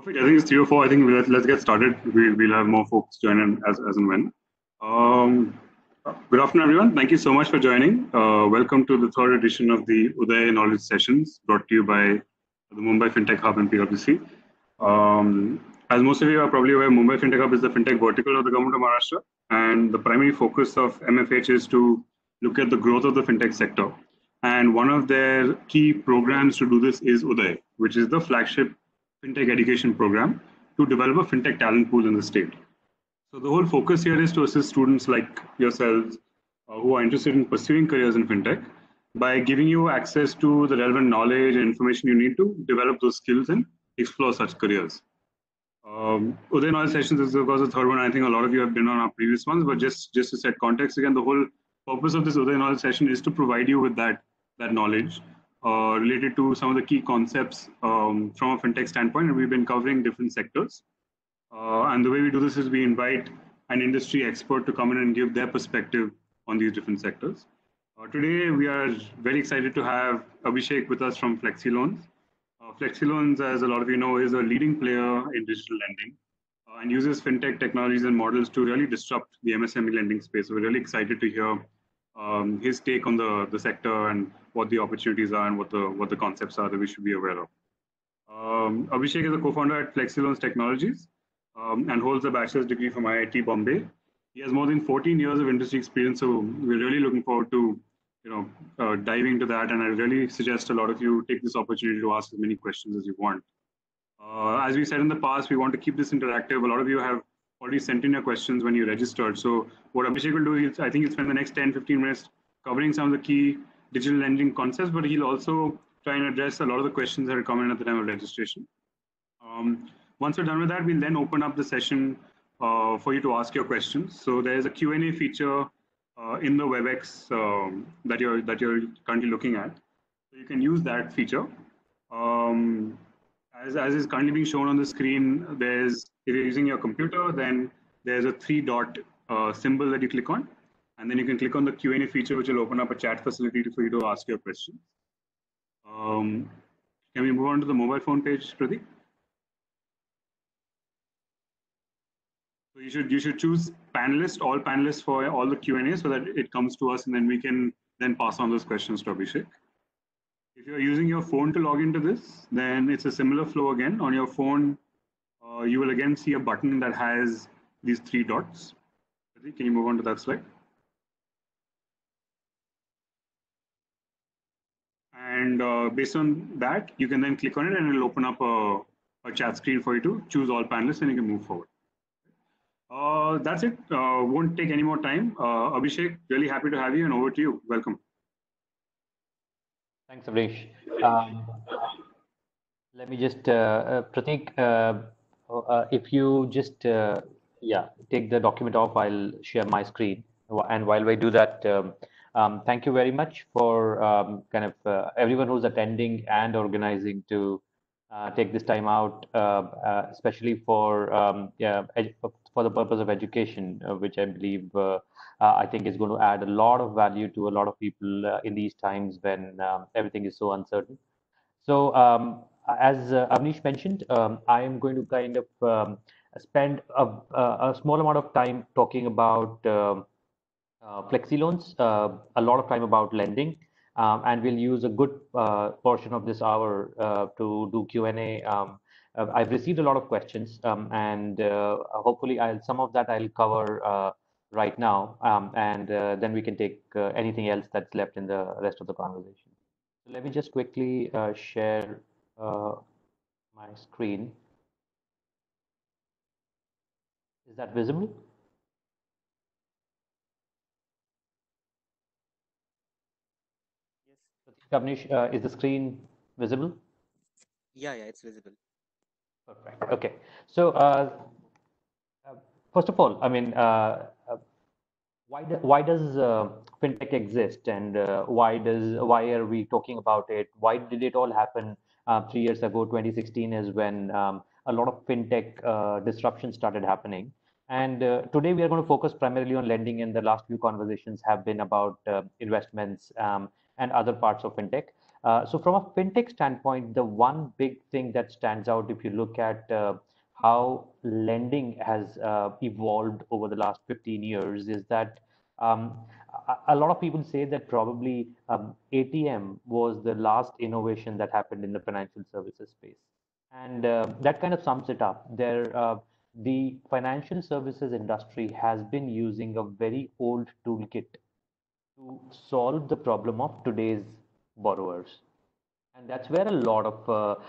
Perfect. I think it's 3 or 4. I think let's get started. We'll have more folks join in as and when. Um, Good afternoon, everyone. Thank you so much for joining. Welcome to the third edition of the Uday Knowledge Sessions brought to you by the Mumbai FinTech Hub and PwC. As most of you are probably aware, Mumbai FinTech Hub is the FinTech vertical of the government of Maharashtra, and the primary focus of MFH is to look at the growth of the FinTech sector. And one of their key programs to do this is Uday, which is the flagship FinTech education program to develop a FinTech talent pool in the state. So the whole focus here is to assist students like yourselves who are interested in pursuing careers in FinTech by giving you access to the relevant knowledge and information you need to develop those skills and explore such careers. Uday Knowledge Sessions is of course the third one. I think a lot of you have been on our previous ones, but just to set context again, the whole purpose of this Uday Knowledge Session is to provide you with that knowledge related to some of the key concepts from a FinTech standpoint, and we've been covering different sectors. And the way we do this is we invite an industry expert to come in and give their perspective on these different sectors. Today, we are very excited to have Abhishek with us from FlexiLoans. FlexiLoans, as a lot of you know, is a leading player in digital lending and uses FinTech technologies and models to really disrupt the MSME lending space. So we're really excited to hear his take on the sector and what the opportunities are and what the concepts are that we should be aware of. Abhishek is a co-founder at FlexiLoans Technologies and holds a bachelor's degree from IIT Bombay. He has more than 14 years of industry experience, so we're really looking forward to diving into that. And I really suggest a lot of you take this opportunity to ask as many questions as you want. As we said in the past, we want to keep this interactive. A lot of you have already sent in your questions when you registered. So what Abhishek will do is, I think he'll spend the next 10-15 minutes covering some of the key digital lending concepts, but he'll also try and address a lot of the questions that are coming in at the time of registration. Once we're done with that, we'll then open up the session for you to ask your questions. So there's a Q&A feature in the WebEx that you're currently looking at. So you can use that feature. As is currently being shown on the screen, if you're using your computer, then there's a 3-dot symbol that you click on. And then you can click on the Q&A feature, which will open up a chat facility for you to ask your questions. Can we move on to the mobile phone page, Pradeep? So you should choose all panelists for all the Q&A so that it comes to us and then we can then pass on those questions to Abhishek. If you're using your phone to log into this, then it's a similar flow again. On your phone, you will again see a button that has these 3 dots. Can you move on to that slide? And based on that, you can then click on it and it'll open up a chat screen for you to choose all panelists and you can move forward. That's it. Won't take any more time. Abhishek, really happy to have you and over to you. Welcome. Thanks, Avnish. Let me just, Pratik, if you just, take the document off, I'll share my screen. And while we do that, thank you very much for everyone who's attending and organizing to take this time out, especially for the purpose of education, which I believe I think is going to add a lot of value to a lot of people in these times when everything is so uncertain. So as Avnish mentioned, I am going to kind of spend a small amount of time talking about FlexiLoans, a lot of time about lending, and we'll use a good portion of this hour to do Q&A. I've received a lot of questions, and hopefully some of that I'll cover right now, and then we can take anything else that's left in the rest of the conversation. So let me just quickly share my screen. Is that visible? Avnish, is the screen visible? Yeah, it's visible. Perfect. Okay. So first of all, I mean, why does fintech exist, and why are we talking about it? Why did it all happen 3 years ago? 2016 is when a lot of fintech disruption started happening. And today we are going to focus primarily on lending, and the last few conversations have been about investments and other parts of fintech. So from a fintech standpoint, the one big thing that stands out, if you look at how lending has evolved over the last 15 years, is that um, a lot of people say that probably ATM was the last innovation that happened in the financial services space. And that kind of sums it up. The financial services industry has been using a very old toolkit to solve the problem of today's borrowers. And that's where a lot of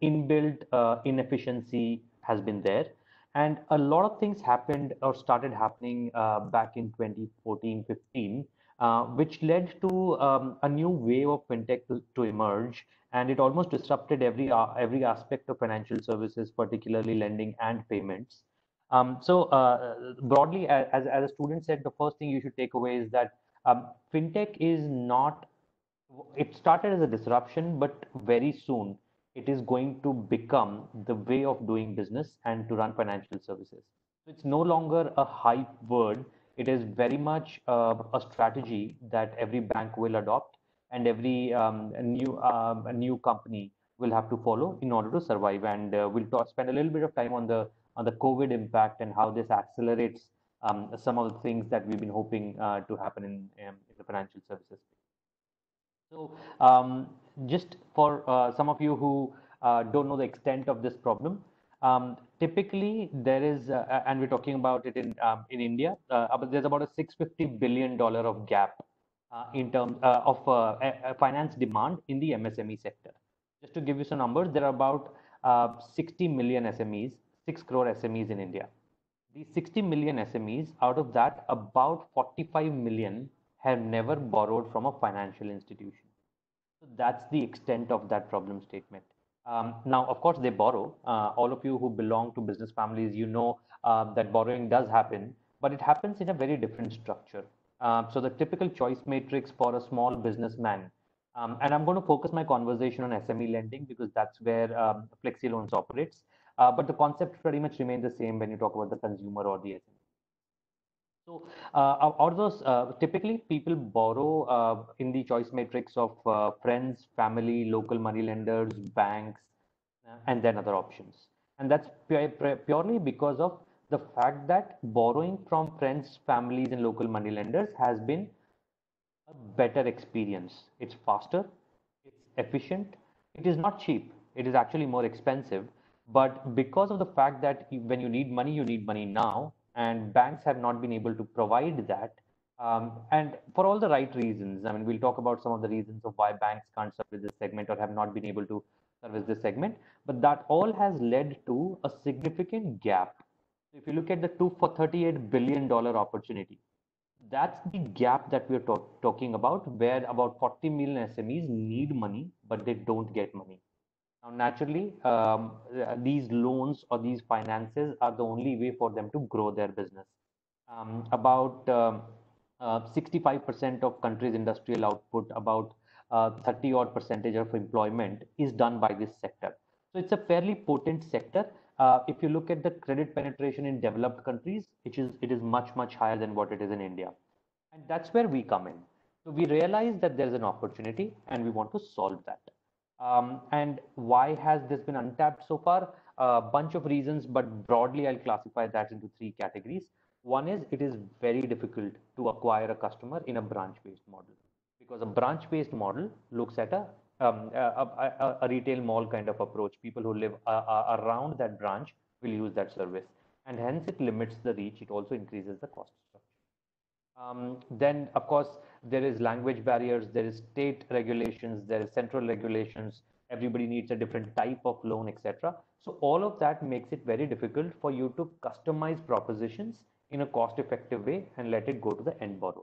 inbuilt inefficiency has been there. And a lot of things happened or started happening back in 2014, 15, which led to a new wave of fintech to emerge. And it almost disrupted every aspect of financial services, particularly lending and payments. So broadly, as a student said, the first thing you should take away is that fintech is not, it started as a disruption, but very soon it is going to become the way of doing business and to run financial services. So it's no longer a hype word. It is very much a strategy that every bank will adopt and every a new company will have to follow in order to survive. And we'll spend a little bit of time on the COVID impact and how this accelerates some of the things that we've been hoping to happen in the financial services. So, just for some of you who don't know the extent of this problem, typically there is, and we're talking about it in India, but there's about a $650 billion of gap in terms of finance demand in the MSME sector. Just to give you some numbers, there are about 60 million SMEs, 6 crore SMEs in India. These 60 million SMEs, out of that, about 45 million have never borrowed from a financial institution. So that's the extent of that problem statement. Now, of course, they borrow. All of you who belong to business families, you know that borrowing does happen, but it happens in a very different structure. So the typical choice matrix for a small businessman, and I'm going to focus my conversation on SME lending because that's where Flexi Loans operates. But the concept pretty much remains the same when you talk about the consumer or the SME. So, out of those, typically people borrow in the choice matrix of friends, family, local money lenders, banks, and then other options. And that's purely because of the fact that borrowing from friends, families, and local money lenders has been a better experience. It's faster, it's efficient, it is not cheap, it is actually more expensive. But because of the fact that when you need money now, and banks have not been able to provide that, and for all the right reasons. I mean, we'll talk about some of the reasons of why banks can't service this segment or have not been able to service this segment, but that all has led to a significant gap. If you look at the two for $38 billion opportunity, that's the gap that we're talking about, where about 40 million SMEs need money, but they don't get money. Now, naturally, these loans or these finances are the only way for them to grow their business. About 65% of country's industrial output, about 30 odd percentage of employment is done by this sector. So it's a fairly potent sector. If you look at the credit penetration in developed countries, it is much higher than what it is in India. And that's where we come in. So we realize that there's an opportunity and we want to solve that. And why has this been untapped so far? A bunch of reasons, but broadly, I'll classify that into three categories. One is it is very difficult to acquire a customer in a branch-based model because a branch-based model looks at a retail mall kind of approach. People who live around that branch will use that service, and hence it limits the reach. It also increases the cost structure. Then, of course, there is language barriers, there is state regulations, there is central regulations. Everybody needs a different type of loan, etc. So all of that makes it very difficult for you to customize propositions in a cost-effective way and let it go to the end borrower.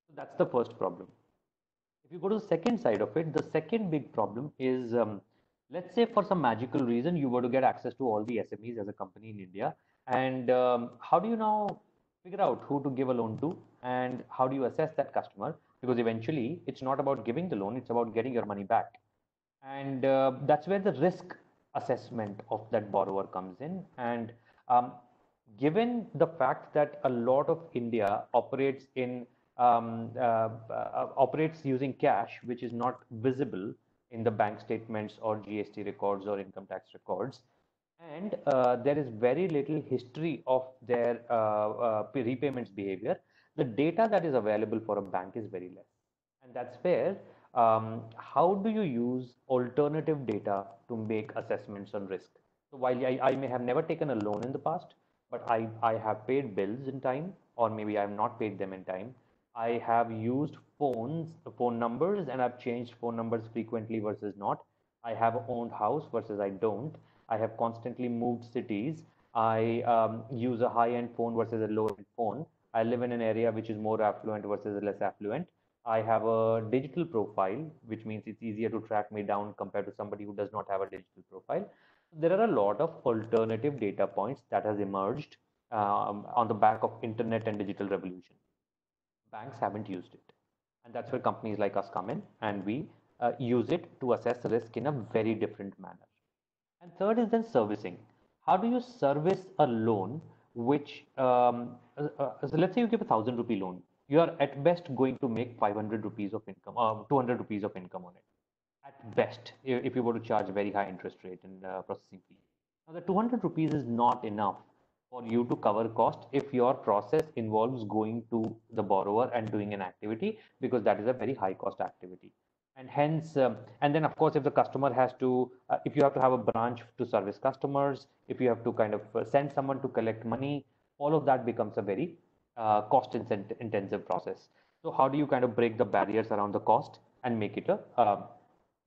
So that's the first problem. If you go to the second side of it, the second big problem is, let's say for some magical reason, you were to get access to all the SMEs as a company in India. And how do you now figure out who to give a loan to and how do you assess that customer? Because eventually it's not about giving the loan, it's about getting your money back. And that's where the risk assessment of that borrower comes in. And given the fact that a lot of India operates in operates using cash, which is not visible in the bank statements or GST records or income tax records. And there is very little history of their repayments behavior. The data that is available for a bank is very less. And that's where, how do you use alternative data to make assessments on risk? So while I may have never taken a loan in the past, but I have paid bills in time, or maybe I have not paid them in time. I have used phone numbers, and I've changed phone numbers frequently versus not. I have owned house versus I don't. I have constantly moved cities. I use a high-end phone versus a low-end phone. I live in an area which is more affluent versus less affluent. I have a digital profile, which means it's easier to track me down compared to somebody who does not have a digital profile. There are a lot of alternative data points that has emerged on the back of internet and digital revolution. Banks haven't used it. And that's where companies like us come in, and we use it to assess risk in a very different manner. And third is then servicing. How do you service a loan which, so let's say you give ₹1,000 loan, you are at best going to make 500 rupees of income, 200 rupees of income on it. At best, if you were to charge a very high interest rate and processing fee. Now, the 200 rupees is not enough for you to cover cost if your process involves going to the borrower and doing an activity, because that is a very high cost activity. And hence, and then of course, if the customer has to, if you have to have a branch to service customers, if you have to kind of send someone to collect money, all of that becomes a very cost intensive process. So how do you kind of break the barriers around the cost and make it a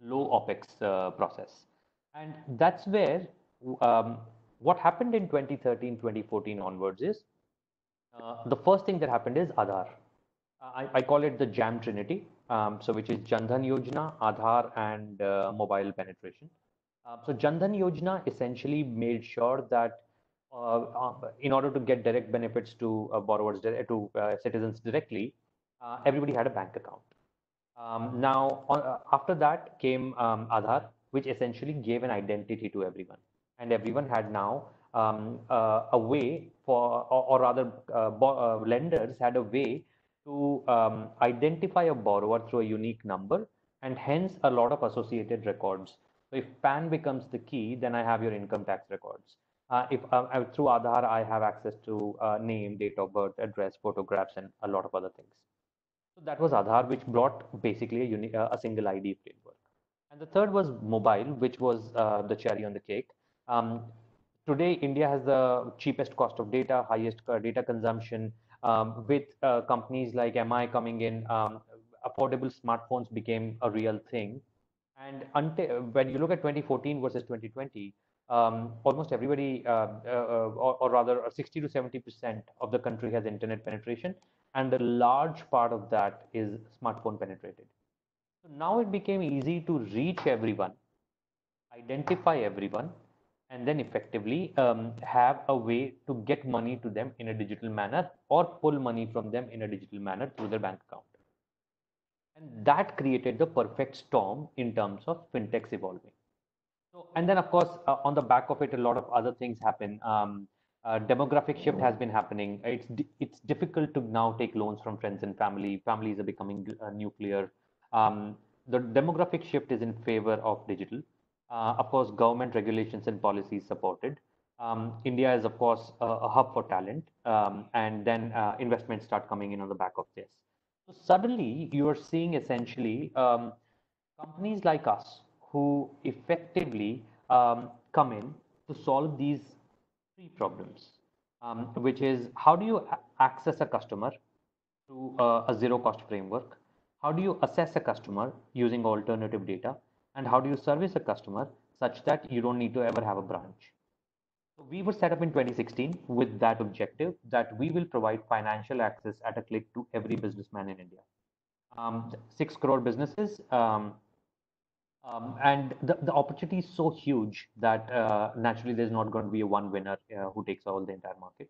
low OPEX process? And that's where what happened in 2013, 2014 onwards is the first thing that happened is Aadhaar. I call it the Jam Trinity, so which is Jan Dhan Yojana, Aadhaar, and mobile penetration. So Jan Dhan Yojana essentially made sure that in order to get direct benefits to borrowers, to citizens directly, everybody had a bank account. Now, after that came Aadhaar, which essentially gave an identity to everyone. And everyone had now a way for, or rather, lenders had a way to identify a borrower through a unique number, and hence a lot of associated records. So if PAN becomes the key, then I have your income tax records. If through Aadhaar, I have access to name, date of birth, address, photographs, and a lot of other things. So that was Aadhaar, which brought basically a single ID framework. And the third was mobile, which was the cherry on the cake. Today, India has the cheapest cost of data, highest data consumption. With companies like MI coming in, affordable smartphones became a real thing. And until when you look at 2014 versus 2020, almost everybody, or rather 60 to 70% of the country has internet penetration, and a large part of that is smartphone penetrated. So now it became easy to reach everyone, identify everyone, and then effectively have a way to get money to them in a digital manner or pull money from them in a digital manner through their bank account. And that created the perfect storm in terms of fintechs evolving. So, and then of course, on the back of it, a lot of other things happen. Demographic shift has been happening. It's difficult to now take loans from friends and family. Families are becoming nuclear. The demographic shift is in favor of digital. Of course, government regulations and policies supported. India is, of course, a hub for talent, and then investments start coming in on the back of this. So suddenly, you are seeing essentially companies like us who effectively come in to solve these three problems, which is how do you access a customer through a zero cost framework? How do you assess a customer using alternative data? And how do you service a customer such that you don't need to ever have a branch? So we were set up in 2016 with that objective that we will provide financial access at a click to every businessman in India. 6 crore businesses. And the opportunity is so huge that naturally there's not going to be a one winner who takes all the entire market.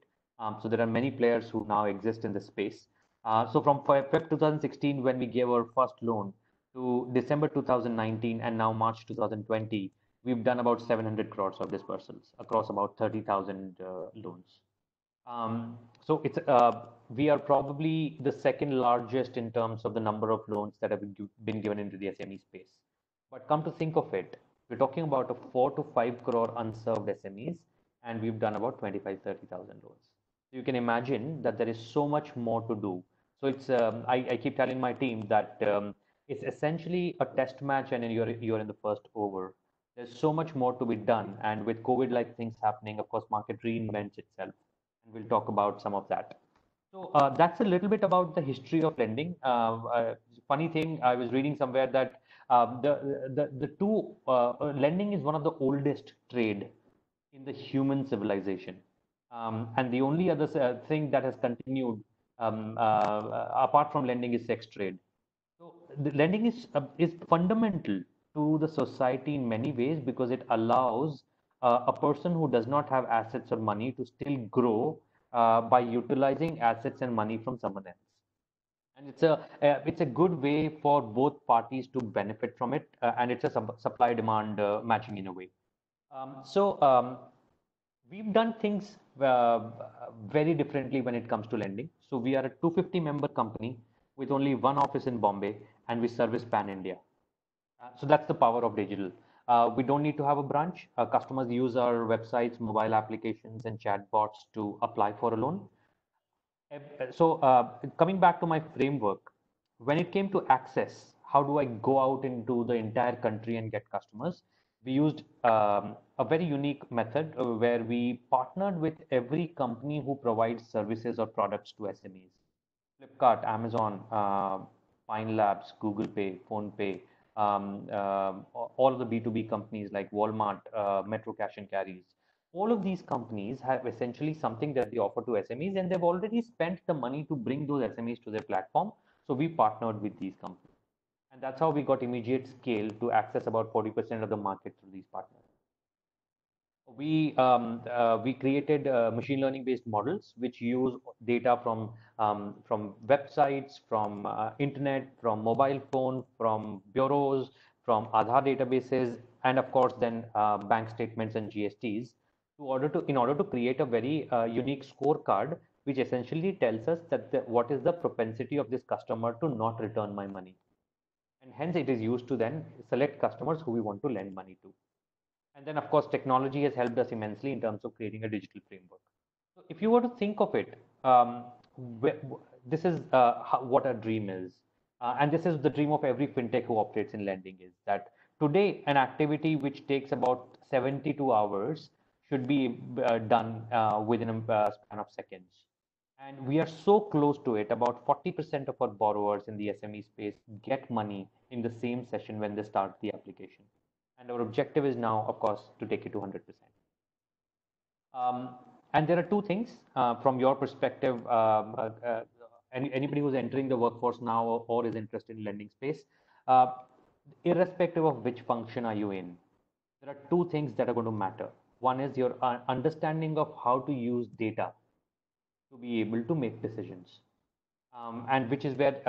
So there are many players who now exist in the space. So from Feb 2016, when we gave our first loan, to December 2019 and now March 2020, we've done about 700 crores of dispersals across about 30,000 loans. So we are probably the second largest in terms of the number of loans that have been given into the SME space. But come to think of it, we're talking about a 4 to 5 crore unserved SMEs, and we've done about 25-30,000 loans. So you can imagine that there is so much more to do. So I keep telling my team that it's essentially a test match, and you're in the first over. There's so much more to be done, and with COVID-like things happening, of course, market reinvents itself, and we'll talk about some of that. So that's a little bit about the history of lending. Funny thing, I was reading somewhere that lending is one of the oldest trade in the human civilization, and the only other thing that has continued apart from lending is sex trade. So the lending is fundamental to the society in many ways because it allows a person who does not have assets or money to still grow by utilizing assets and money from someone else. And it's a good way for both parties to benefit from it, and it's a supply demand matching in a way. So we've done things very differently when it comes to lending. So we are a 250 member company with only one office in Bombay, and we service pan India. So that's the power of digital. We don't need to have a branch. Customers use our websites, mobile applications, and chatbots to apply for a loan. So coming back to my framework, when it came to access, how do I go out into the entire country and get customers? We used a very unique method where we partnered with every company who provides services or products to SMEs. Flipkart, Amazon, Pine Labs, Google Pay, Phone Pay, all of the B2B companies like Walmart, Metro Cash and Carries. All of these companies have essentially something that they offer to SMEs, and they've already spent the money to bring those SMEs to their platform. So we partnered with these companies. And that's how we got immediate scale to access about 40% of the market through these partners. We created machine learning based models which use data from websites, from internet, from mobile phone, from bureaus, from Aadhaar databases, and of course then bank statements and GSTs in order to create a very unique scorecard which essentially tells us that what is the propensity of this customer to not return my money, and hence it is used to then select customers who we want to lend money to. And then, of course, technology has helped us immensely in terms of creating a digital framework. So if you were to think of it, this is what a dream is. And this is the dream of every fintech who operates in lending, is that today an activity which takes about 72 hours should be done within a span of seconds. And we are so close to it. About 40% of our borrowers in the SME space get money in the same session when they start the application. And our objective is now, of course, to take it to 100%. And there are two things from your perspective. Anybody who's entering the workforce now or is interested in lending space, irrespective of which function are you in, there are two things that are going to matter. One is your understanding of how to use data to be able to make decisions. And which is where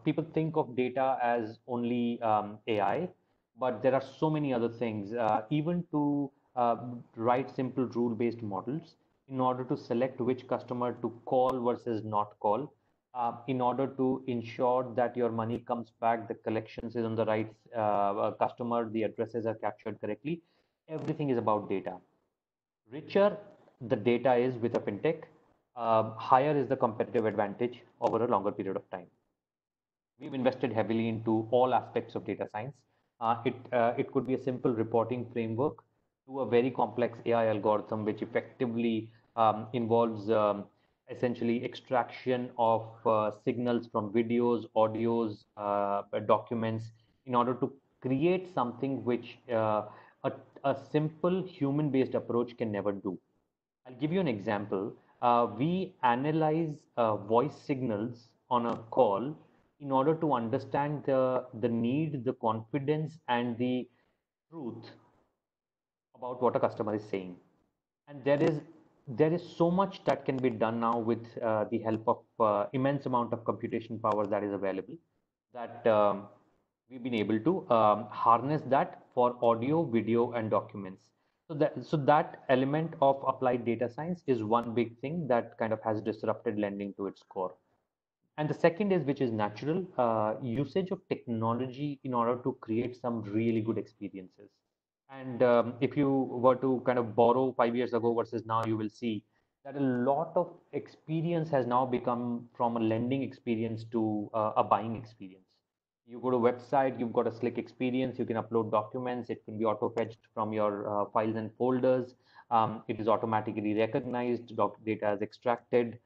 people think of data as only AI, but there are so many other things, even to write simple rule-based models in order to select which customer to call versus not call, in order to ensure that your money comes back, the collections is on the right customer, the addresses are captured correctly. Everything is about data. Richer the data is with a fintech, higher is the competitive advantage over a longer period of time. We've invested heavily into all aspects of data science. It could be a simple reporting framework to a very complex AI algorithm, which effectively involves essentially extraction of signals from videos, audios, documents, in order to create something which a simple human-based approach can never do. I'll give you an example. We analyze voice signals on a call in order to understand the need, the confidence, and the truth about what a customer is saying. And there is so much that can be done now with the help of immense amount of computation power that is available, that we've been able to harness that for audio, video, and documents. So that element of applied data science is one big thing that kind of has disrupted lending to its core. And the second is, which is natural, usage of technology in order to create some really good experiences. And if you were to kind of borrow 5 years ago versus now, you will see that a lot of experience has now become from a lending experience to a buying experience. You go to a website, you've got a slick experience, you can upload documents, it can be auto-fetched from your files and folders. It is automatically recognized, data is extracted,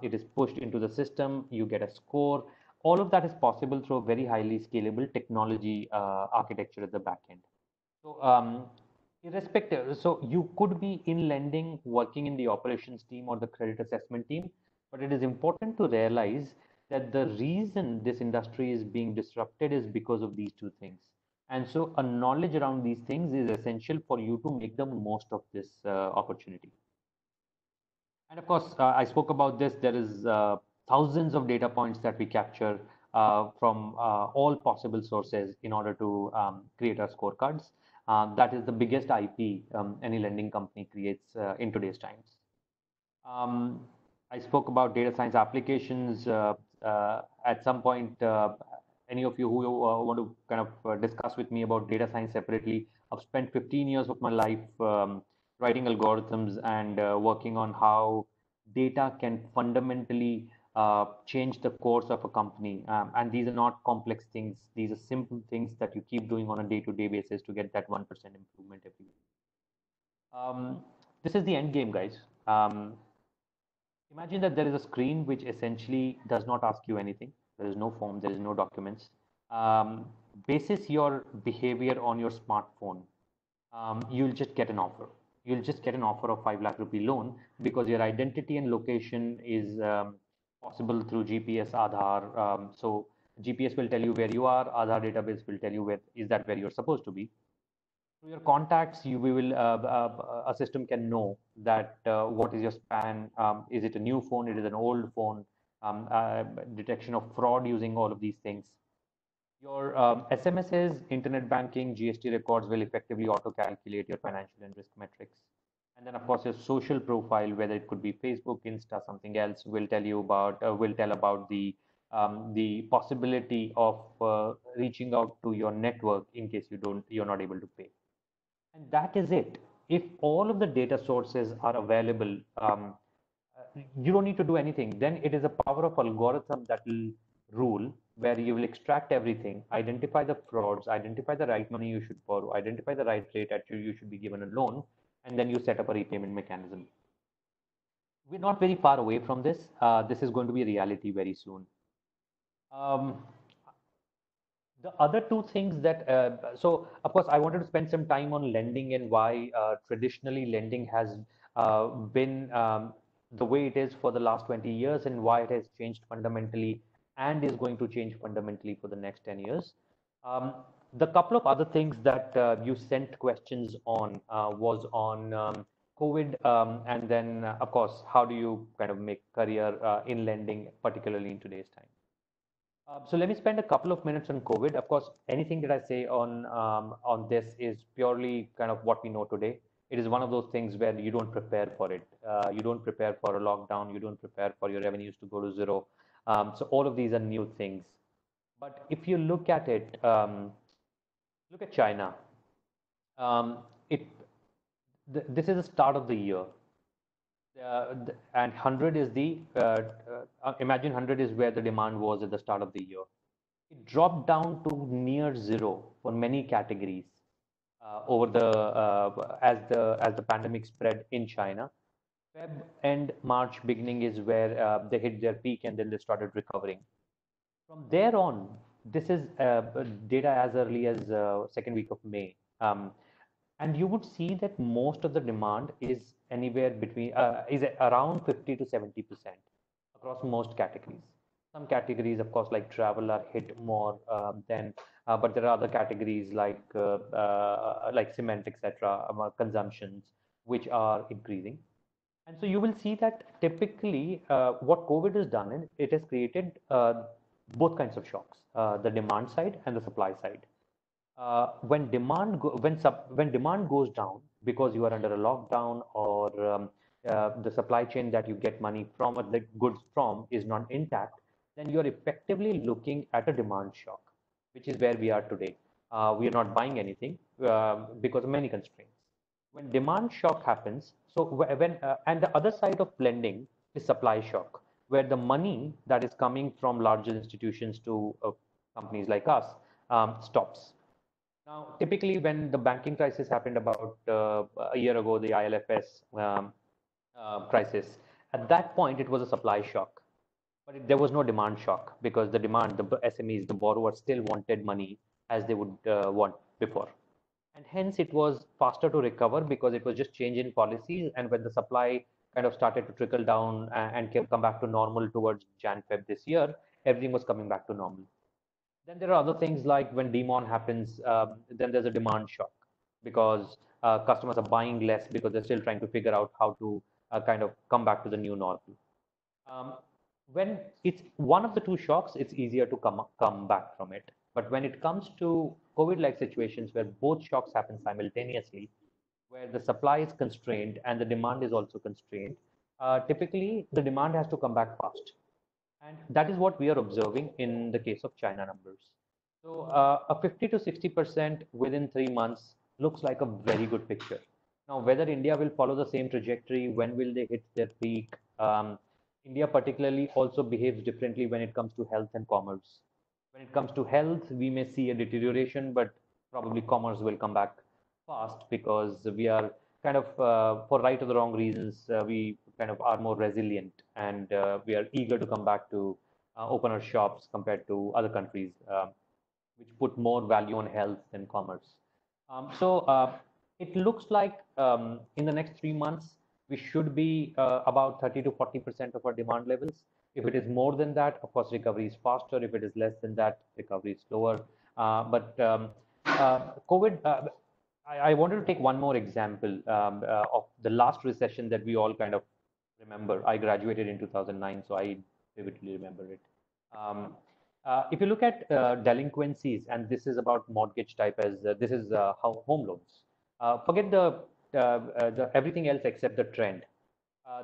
it is pushed into the system, you get a score. All of that is possible through a very highly scalable technology architecture at the back end. So, irrespective, so you could be in lending, working in the operations team or the credit assessment team, but it is important to realize that the reason this industry is being disrupted is because of these two things. And so, a knowledge around these things is essential for you to make the most of this opportunity. And of course, I spoke about this. There is thousands of data points that we capture from all possible sources in order to create our scorecards. That is the biggest IP any lending company creates in today's times. Um, I spoke about data science applications. At some point, any of you who want to kind of discuss with me about data science separately, I've spent 15 years of my life writing algorithms and working on how data can fundamentally change the course of a company. And these are not complex things. These are simple things that you keep doing on a day-to-day basis to get that 1% improvement every year. This is the end game, guys. Imagine that there is a screen which essentially does not ask you anything. There is no form, there is no documents. Um, Basis your behavior on your smartphone, you'll just get an offer. You'll just get an offer of 5 lakh rupee loan because your identity and location is possible through GPS, Aadhaar. So GPS will tell you where you are. Aadhaar database will tell you where is that where you're supposed to be. Through your contacts, we will a system can know that what is your span. Is it a new phone? It is an old phone. Detection of fraud using all of these things. Your SMSs, internet banking, GST records will effectively auto-calculate your financial and risk metrics. And then, of course, your social profile, whether it could be Facebook, Insta, something else, will tell you about will tell about the possibility of reaching out to your network in case you're not able to pay. And that is it. If all of the data sources are available, you don't need to do anything. Then it is a power of algorithm that will rule, where you will extract everything, identify the frauds, identify the right money you should borrow, identify the right rate at which you should be given a loan, and then you set up a repayment mechanism. We're not very far away from this. This is going to be a reality very soon. Um, The other two things that, so of course, I wanted to spend some time on lending and why traditionally lending has been the way it is for the last 20 years and why it has changed fundamentally and is going to change fundamentally for the next 10 years. Um, the couple of other things that you sent questions on was on COVID, and then, of course, how do you kind of make career in lending, particularly in today's time? So let me spend a couple of minutes on COVID. Of course, anything that I say on this is purely kind of what we know today. It is one of those things where you don't prepare for it. You don't prepare for a lockdown. You don't prepare for your revenues to go to zero. So all of these are new things. But if you look at it, look at China. Um, it this is the start of the year. And 100 is the imagine 100 is where the demand was at the start of the year. It dropped down to near zero for many categories over the as the pandemic spread in China. Feb and March beginning is where they hit their peak and then they started recovering. From there on, this is data as early as second week of May. And you would see that most of the demand is anywhere between is around 50 to 70% across most categories. Some categories, of course, like travel, are hit more than, but there are other categories like cement, etc., consumptions, which are increasing. And so you will see that typically what COVID has done is it has created both kinds of shocks, the demand side and the supply side. When demand goes down, because you are under a lockdown, or the supply chain that you get money from, or the goods from, is not intact, then you're effectively looking at a demand shock, which is where we are today. We are not buying anything because of many constraints. When demand shock happens, so and the other side of blending is supply shock, where the money that is coming from larger institutions to companies like us stops. Now, typically, when the banking crisis happened about a year ago, the ILFS crisis, at that point, it was a supply shock. But there was no demand shock because the demand, the SMEs, the borrowers still wanted money as they would want before. And hence, it was faster to recover because it was just change in policies. And when the supply kind of started to trickle down and come back to normal towards Jan, Feb this year, everything was coming back to normal. Then there are other things like when demon happens, then there's a demand shock because customers are buying less because they're still trying to figure out how to kind of come back to the new normal. Um, when it's one of the two shocks, it's easier to come back from it. But when it comes to COVID-like situations where both shocks happen simultaneously, where the supply is constrained and the demand is also constrained, typically the demand has to come back fast. And that is what we are observing in the case of China numbers. So a 50 to 60% within 3 months looks like a very good picture. Now, whether India will follow the same trajectory, when will they hit their peak? India particularly also behaves differently when it comes to health and commerce. When it comes to health, we may see a deterioration, but probably commerce will come back fast because we are kind of, for right or the wrong reasons, we kind of are more resilient, and we are eager to come back to open our shops compared to other countries, which put more value on health than commerce. So it looks like in the next 3 months, we should be about 30 to 40% of our demand levels. If it is more than that, of course, recovery is faster. If it is less than that, recovery is slower. But COVID, I wanted to take one more example of the last recession that we all kind of remember. I graduated in 2009, so I vividly remember it. Um, if you look at delinquencies, and this is about mortgage type, as this is how home loans. Forget the everything else except the trend.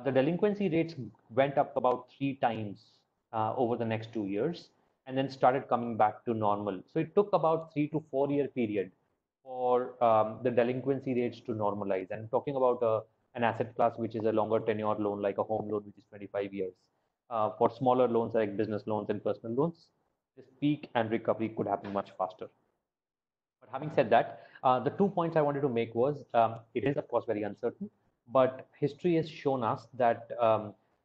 The delinquency rates went up about 3 times over the next 2 years, and then started coming back to normal. So it took about 3 to 4 year period for the delinquency rates to normalize. And talking about an asset class which is a longer tenure loan, like a home loan, which is 25 years. For smaller loans like business loans and personal loans, this peak and recovery could happen much faster. But having said that, the 2 points I wanted to make was it is, of course, very uncertain, but history has shown us that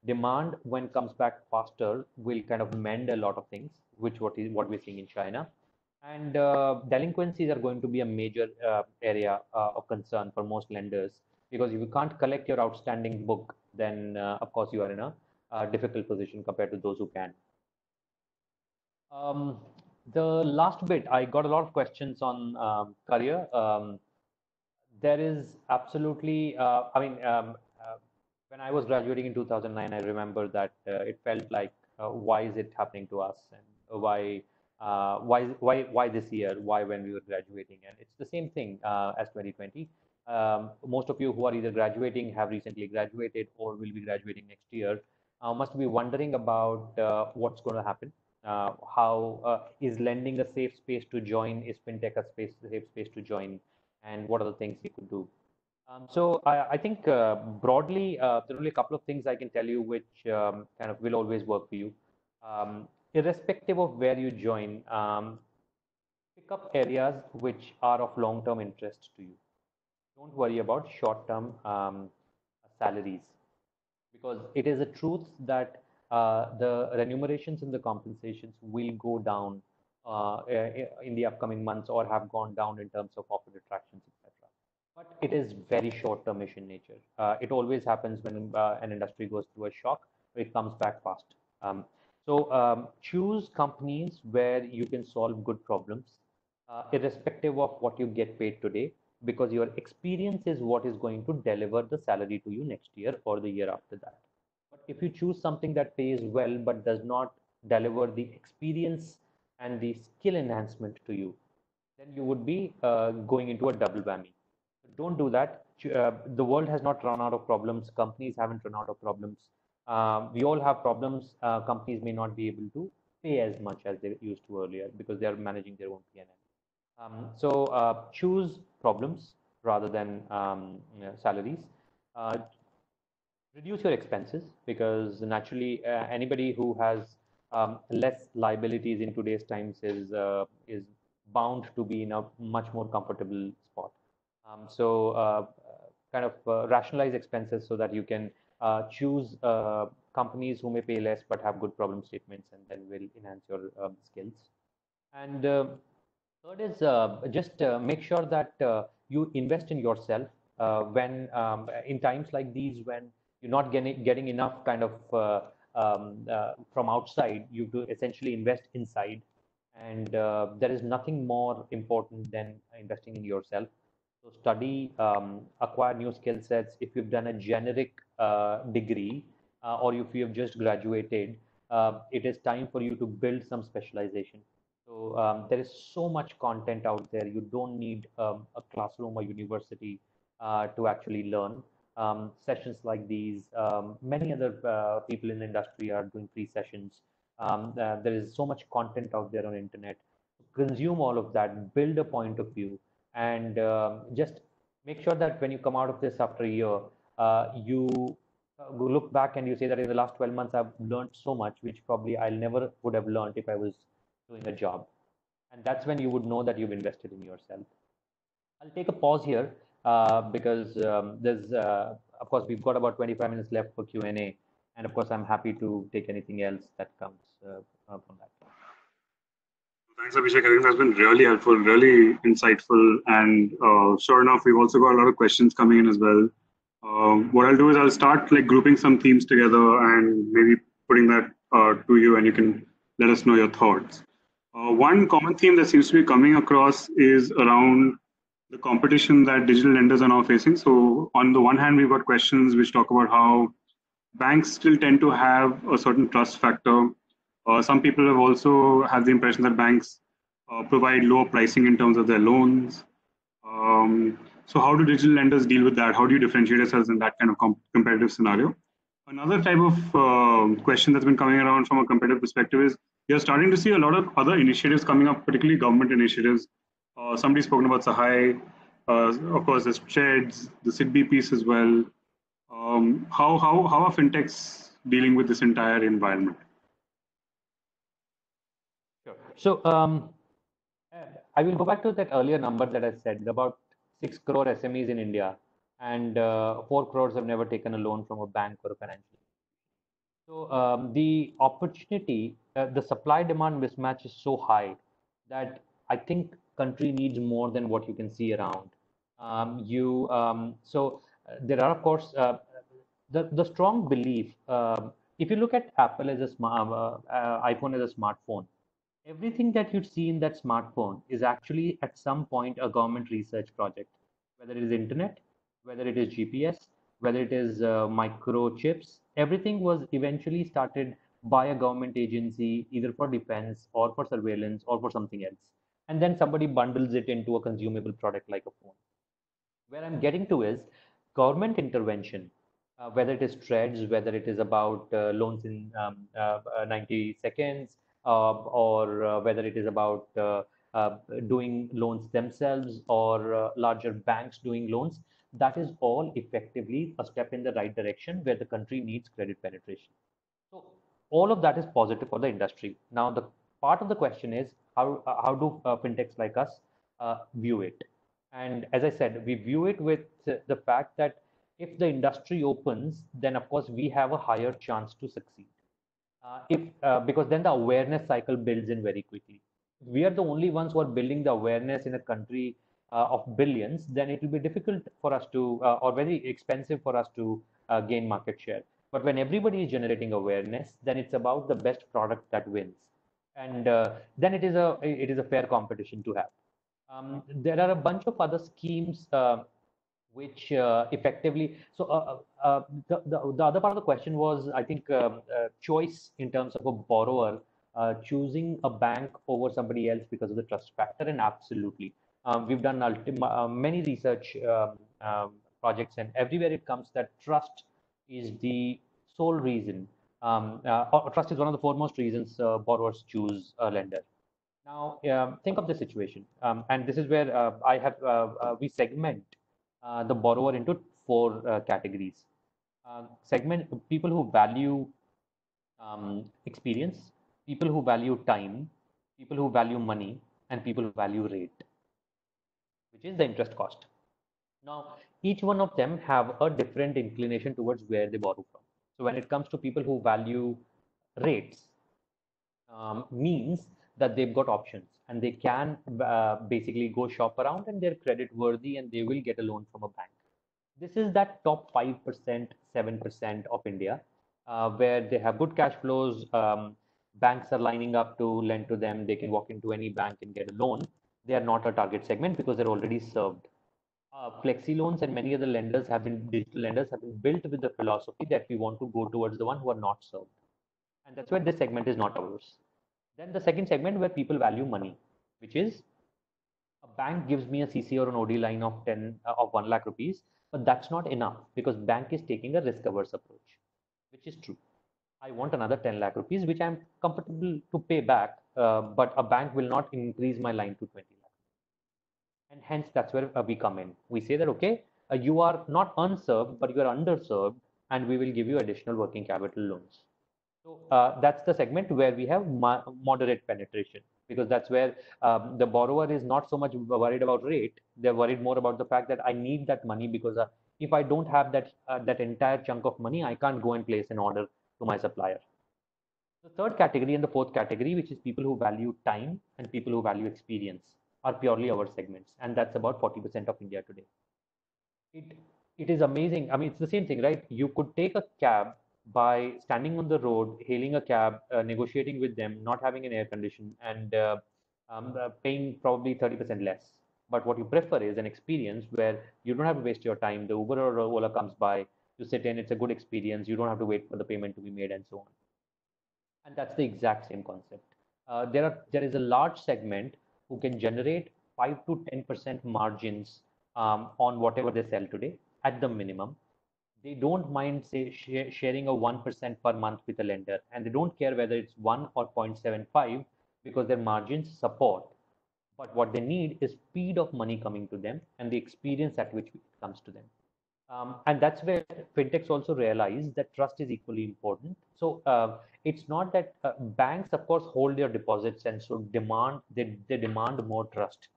demand, when comes back faster, will kind of mend a lot of things, which what we're seeing in China. And delinquencies are going to be a major area of concern for most lenders because if you can't collect your outstanding book, then of course you are in a difficult position compared to those who can. Um, the last bit, I got a lot of questions on career. There is absolutely, when I was graduating in 2009, I remember that it felt like, why is it happening to us, and why this year? Why when we were graduating? And it's the same thing as 2020. Most of you who are either graduating, have recently graduated, or will be graduating next year, must be wondering about what's going to happen. How is lending a safe space to join? Is fintech a safe space to join? And what are the things you could do? So I think broadly, there are only a couple of things I can tell you which kind of will always work for you. Irrespective of where you join, pick up areas which are of long-term interest to you. Don't worry about short-term salaries, because it is a truth that the remunerations and the compensations will go down in the upcoming months, or have gone down in terms of offer attractions, etc. But it is very short-termish in nature. It always happens when an industry goes through a shock, it comes back fast. Choose companies where you can solve good problems, irrespective of what you get paid today, because your experience is what is going to deliver the salary to you next year or the year after that. But if you choose something that pays well but does not deliver the experience and the skill enhancement to you, then you would be going into a double whammy. Don't do that. The world has not run out of problems. Companies haven't run out of problems. We all have problems. Companies may not be able to pay as much as they used to earlier because they are managing their own P&L. So choose problems rather than salaries. Uh, Reduce your expenses because naturally anybody who has less liabilities in today's times is bound to be in a much more comfortable spot. So kind of rationalize expenses so that you can choose companies who may pay less but have good problem statements and then will enhance your skills. And third is just make sure that you invest in yourself when in times like these when you're not getting enough kind of from outside, you do essentially invest inside. And there is nothing more important than investing in yourself. So study, acquire new skill sets. If you've done a generic degree or if you have just graduated, it is time for you to build some specialization. So there is so much content out there. You don't need a classroom or university to actually learn. Sessions like these, many other people in the industry are doing free sessions. There is so much content out there on internet. Consume all of that, build a point of view, and just make sure that when you come out of this after a year, you look back and you say that in the last 12 months, I've learned so much, which probably I never would have learned if I was doing a job. And that's when you would know that you've invested in yourself. I'll take a pause here because of course, we've got about 25 minutes left for Q&A. And of course, I'm happy to take anything else that comes from that. Thanks, Abhishek. I think that's been really helpful, really insightful. And sure enough, we've also got a lot of questions coming in as well. What I'll do is I'll start like grouping some themes together and maybe putting that to you, and you can let us know your thoughts. One common theme that seems to be coming across is around the competition that digital lenders are now facing. So on the one hand, we've got questions which talk about how banks still tend to have a certain trust factor. Some people have also had the impression that banks provide lower pricing in terms of their loans. So how do digital lenders deal with that? How do you differentiate yourselves in that kind of competitive scenario? Another type of question that's been coming around from a competitive perspective is you're starting to see a lot of other initiatives coming up, particularly government initiatives. Somebody's spoken about Sahay. Of course, there's TReDS, the SIDBI piece as well. How are fintechs dealing with this entire environment? Sure. So I will go back to that earlier number that I said about 6 crore SMEs in India, and 4 crores have never taken a loan from a bank or a financial. So the opportunity, the supply demand mismatch is so high that I think country needs more than what you can see around. There are of course the strong belief. If you look at Apple as a iPhone as a smartphone, everything that you see in that smartphone is actually at some point a government research project, whether it is internet, whether it is GPS, whether it is microchips. Everything was eventually started by a government agency, either for defense or for surveillance or for something else. And then somebody bundles it into a consumable product like a phone. Where I'm getting to is government intervention, whether it is TReDS, whether it is about loans in 90 seconds, or whether it is about doing loans themselves or larger banks doing loans, that is all effectively a step in the right direction where the country needs credit penetration. So all of that is positive for the industry. Now, the part of the question is how do fintechs like us view it? And as I said, we view it with the fact that if the industry opens, then of course we have a higher chance to succeed. If Because then the awareness cycle builds in very quickly. We are the only ones who are building the awareness in a country of billions. Then it will be difficult for us to, or very expensive for us to gain market share. But when everybody is generating awareness, then it's about the best product that wins, and then it is a fair competition to have. There are a bunch of other schemes which effectively. So the other part of the question was, I think, choice in terms of a borrower choosing a bank over somebody else because of the trust factor, and absolutely. We've done many research projects, and everywhere it comes that trust is the sole reason. Or trust is one of the foremost reasons borrowers choose a lender. Now, think of the situation, and this is where we segment the borrower into four categories. Segment people who value experience, people who value time, people who value money, and people who value rate, which is the interest cost. Now, each one of them have a different inclination towards where they borrow from. So when it comes to people who value rates, means that they've got options and they can basically go shop around and they're credit worthy and they will get a loan from a bank. This is that top 5%, 7% of India, where they have good cash flows. Banks are lining up to lend to them. They can walk into any bank and get a loan. They are not a target segment because they're already served. Flexi loans and many other digital lenders have been built with the philosophy that we want to go towards the one who are not served. And that's why this segment is not ours. Then the second segment where people value money, which is a bank gives me a CC or an OD line of 10 of 1 lakh rupees, but that's not enough because bank is taking a risk averse approach, which is true. I want another 10 lakh rupees, which I'm comfortable to pay back, but a bank will not increase my line to 20 lakh. And hence, that's where we come in. We say that, okay, you are not unserved, but you are underserved, and we will give you additional working capital loans. So that's the segment where we have moderate penetration because that's where the borrower is not so much worried about rate. They're worried more about the fact that I need that money because if I don't have that entire chunk of money, I can't go and place an order to my supplier. The third category and the fourth category, which is people who value time and people who value experience, are purely our segments, and that's about 40% of India today. It it is amazing. I mean, it's the same thing, right? You could take a cab by standing on the road, hailing a cab, negotiating with them, not having an air condition, and paying probably 30% less. But what you prefer is an experience where you don't have to waste your time. The Uber or Ola comes by, you sit in, it's a good experience. You don't have to wait for the payment to be made and so on. And that's the exact same concept. There is a large segment who can generate 5 to 10% margins on whatever they sell today at the minimum. They don't mind say sharing a 1% per month with a lender, and they don't care whether it's 1 or 0.75 because their margins support. But what they need is speed of money coming to them and the experience at which it comes to them. And that's where fintechs also realize that trust is equally important. So it's not that banks, of course, hold their deposits and so they demand more trust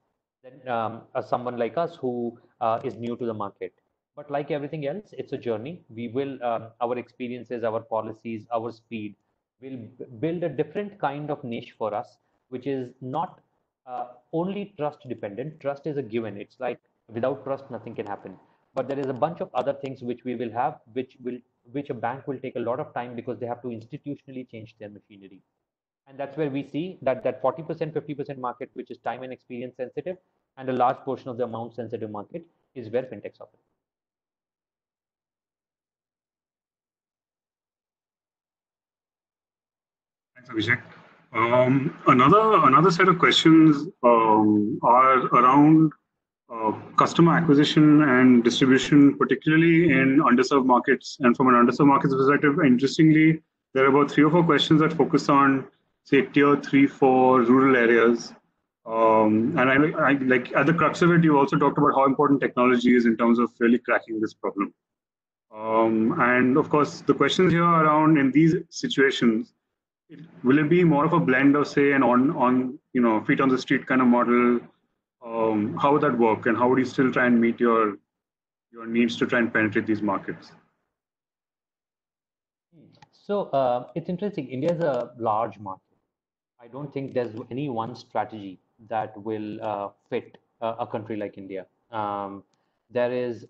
than someone like us who is new to the market. But like everything else, it's a journey. We will our experiences, our policies, our speed will build a different kind of niche for us, which is not only trust dependent. Trust is a given. It's like without trust, nothing can happen, but there is a bunch of other things which we will have which a bank will take a lot of time because they have to institutionally change their machinery. And that's where we see that 40% 50% market, which is time and experience sensitive, and a large portion of the amount sensitive market is where fintechs operate. Thanks, Abhishek. Another set of questions are around customer acquisition and distribution, particularly in underserved markets. And from an underserved markets perspective, interestingly, there are about 3 or 4 questions that focus on, say, tier 3, 4 rural areas. And I like at the crux of it, you also talked about how important technology is in terms of really cracking this problem. And of course, the questions here are around in these situations, will it be more of a blend of say an on feet on the street kind of model? How would that work, and how would you still try and meet your needs to try and penetrate these markets? So it's interesting. India is a large market. I don't think there's any one strategy that will fit a country like India. There is,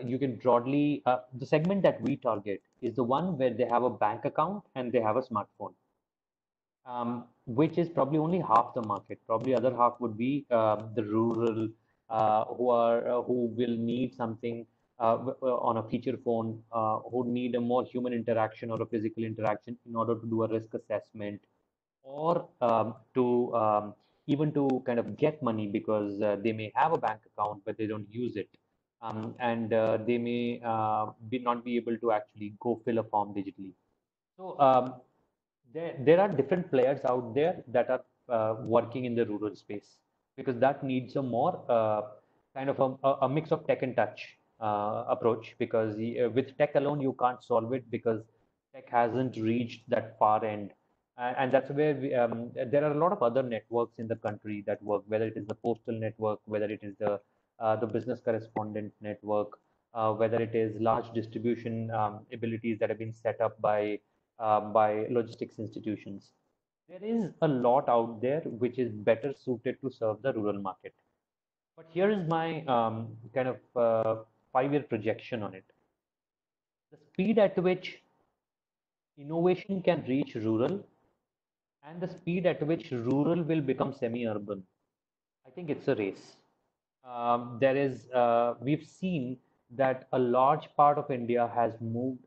you can broadly, the segment that we target is the one where they have a bank account and they have a smartphone, which is probably only half the market. Probably other half would be the rural who will need something on a feature phone, who need a more human interaction or a physical interaction in order to do a risk assessment or to even to kind of get money because they may have a bank account but they don't use it, and they may not be able to actually go fill a form digitally. So there are different players out there that are working in the rural space because that needs a more kind of a mix of tech and touch approach, because with tech alone you can't solve it because tech hasn't reached that far end. And that's where there are a lot of other networks in the country that work, whether it is the postal network, whether it is the business correspondent network, whether it is large distribution abilities that have been set up by logistics institutions. There is a lot out there which is better suited to serve the rural market. But here is my kind of 5-year projection on it. The speed at which innovation can reach rural and the speed at which rural will become semi-urban, I think it's a race. We've seen that a large part of India has moved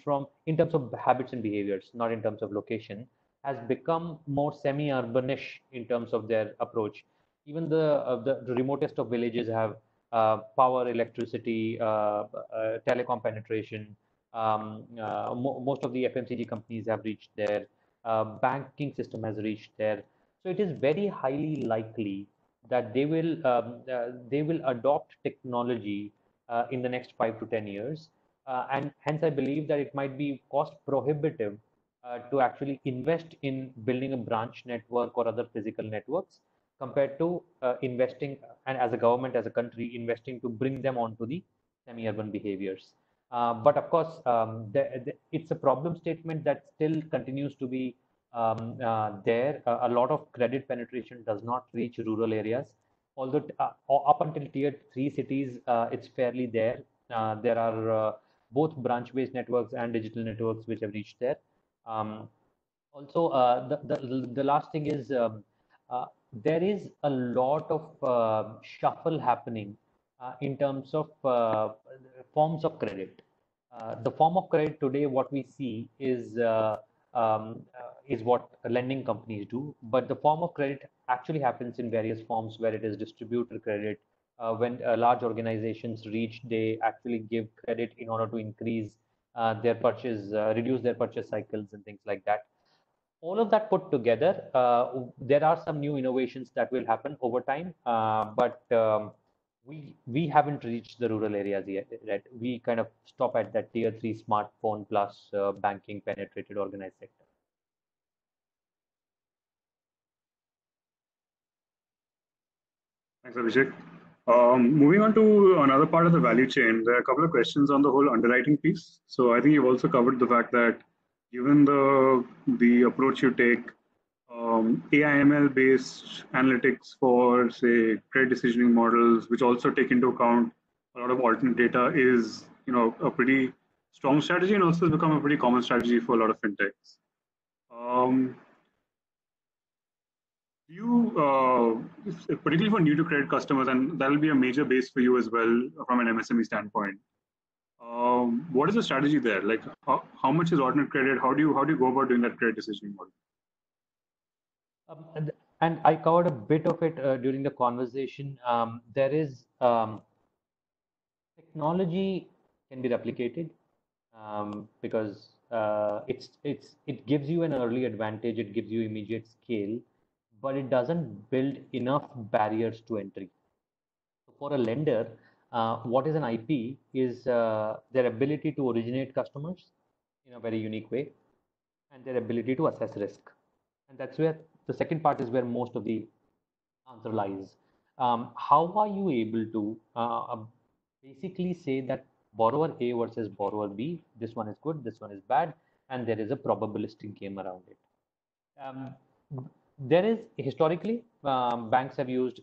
from, in terms of habits and behaviors, not in terms of location, has become more semi-urbanish in terms of their approach. Even the remotest of villages have power, electricity, telecom penetration. Most of the FMCG companies have reached there. Banking system has reached there. So it is very highly likely that they will adopt technology in the next 5 to 10 years, and hence I believe that it might be cost prohibitive to actually invest in building a branch network or other physical networks compared to investing, and as a government, as a country, investing to bring them onto the semi-urban behaviors. But of course, it's a problem statement that still continues to be there. A lot of credit penetration does not reach rural areas. Although up until tier 3 cities, it's fairly there. There are both branch-based networks and digital networks which have reached there. Um, Also, the last thing is there is a lot of shuffle happening in terms of forms of credit. The form of credit today, what we see is what lending companies do, but the form of credit actually happens in various forms where it is distributor credit. When large organizations reach, they actually give credit in order to increase their purchase, reduce their purchase cycles and things like that. All of that put together, there are some new innovations that will happen over time, but we haven't reached the rural areas yet. Right? We kind of stop at that tier 3 smartphone plus banking penetrated organized sector. Thanks, Abhishek. Moving on to another part of the value chain, there are a couple of questions on the whole underwriting piece. So I think you've also covered the fact that given the approach you take, AI/ML based analytics for say credit decisioning models, which also take into account a lot of alternate data, is a pretty strong strategy and also has become a pretty common strategy for a lot of fintechs. You, particularly for new to credit customers, and that will be a major base for you as well from an MSME standpoint. What is the strategy there? Like, how much is alternate credit? How do you go about doing that credit decision model? And I covered a bit of it during the conversation. There is technology can be replicated because it gives you an early advantage. It gives you immediate scale, but it doesn't build enough barriers to entry. So for a lender, what is an IP is their ability to originate customers in a very unique way and their ability to assess risk. And that's where the second part is where most of the answer lies. How are you able to basically say that borrower A versus borrower B, this one is good, this one is bad, and there is a probabilistic game around it? Um, there is historically, banks have used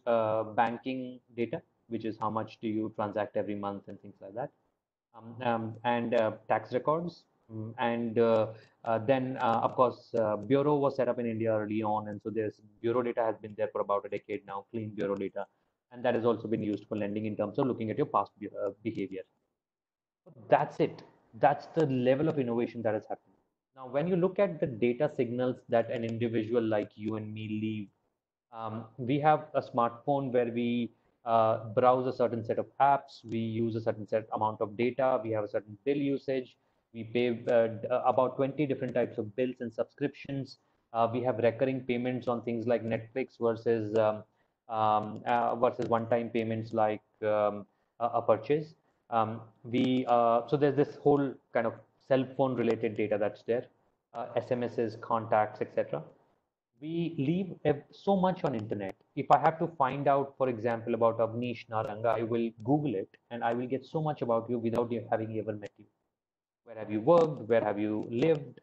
banking data, which is how much do you transact every month and things like that, and tax records. And then, of course, bureau was set up in India early on, and so there's bureau data has been there for about a decade now, clean bureau data, and that has also been used for lending in terms of looking at your past behavior. That's it. That's the level of innovation that has happened. Now, when you look at the data signals that an individual like you and me leave We have a smartphone where we browse a certain set of apps, we use a certain set amount of data, we have a certain bill usage, we pay about 20 different types of bills and subscriptions. We have recurring payments on things like Netflix versus one-time payments like a purchase. So there's this whole kind of cell phone related data that's there, SMSs, contacts, etc. We leave so much on internet. If I have to find out, for example, about Avnish Naranga, I will Google it and I will get so much about you without having ever met you. Where have you worked? Where have you lived?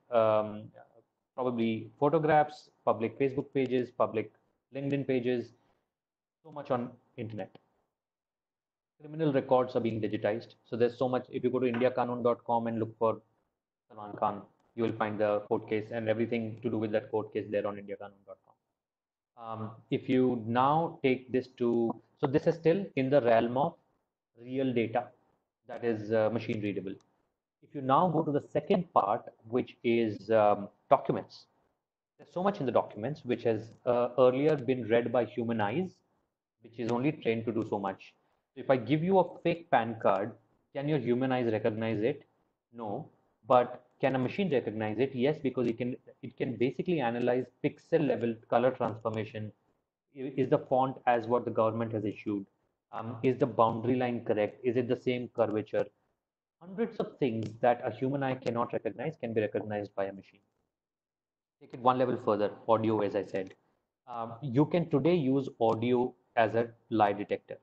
Probably photographs, public Facebook pages, public LinkedIn pages, so much on internet. Criminal records are being digitized. So there's so much. If you go to indiaqanun.com and look for Salman Khan, you will find the court case and everything to do with that court case there on indiaqanun.com. If you now take this to, so this is still in the realm of real data that is machine readable. If you now go to the second part, which is documents, there's so much in the documents which has earlier been read by human eyes, which is only trained to do so much. If I give you a fake PAN card, can your human eyes recognize it? No. But can a machine recognize it? Yes, because it can basically analyze pixel level color transformation. Is the font as what the government has issued? Is the boundary line correct? Is it the same curvature? Hundreds of things that a human eye cannot recognize can be recognized by a machine. Take it one level further, audio, as I said. You can today use audio as a lie detector.